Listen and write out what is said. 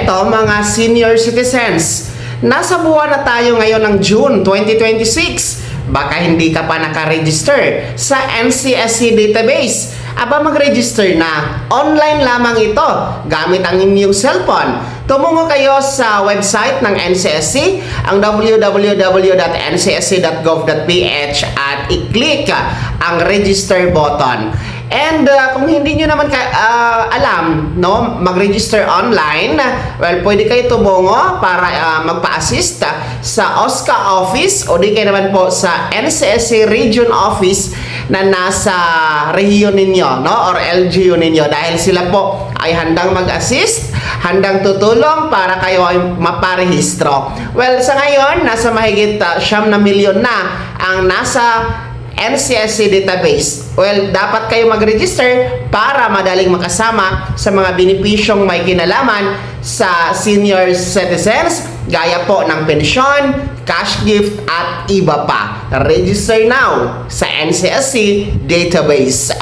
Eto mga senior citizens, nasa buwan na tayo ngayon ng June 2026. Baka hindi ka pa nakaregister sa NCSC database. Aba mag-register na. Online lamang ito gamit ang inyong cellphone. Tumungo kayo sa website ng NCSC, ang www.ncsc.gov.ph at i-click ang register button. And kung hindi nyo naman alam, no, mag-register online, well, pwede kayo tumungo para magpa-assist sa OSCA office o di kayo naman po sa NCSC region office na nasa rehiyon ninyo, no, or LGU ninyo, dahil sila po ay handang mag-assist, handang tutulong para kayo ay maparehistro. Well, sa ngayon, nasa mahigit 9 milyon na ang nasa NCSC database. Well, dapat kayo mag-register para madaling makasama sa mga benepisyong may kinalaman sa senior citizens, gaya po ng pensyon, cash gift, at iba pa. Register now sa NCSC database.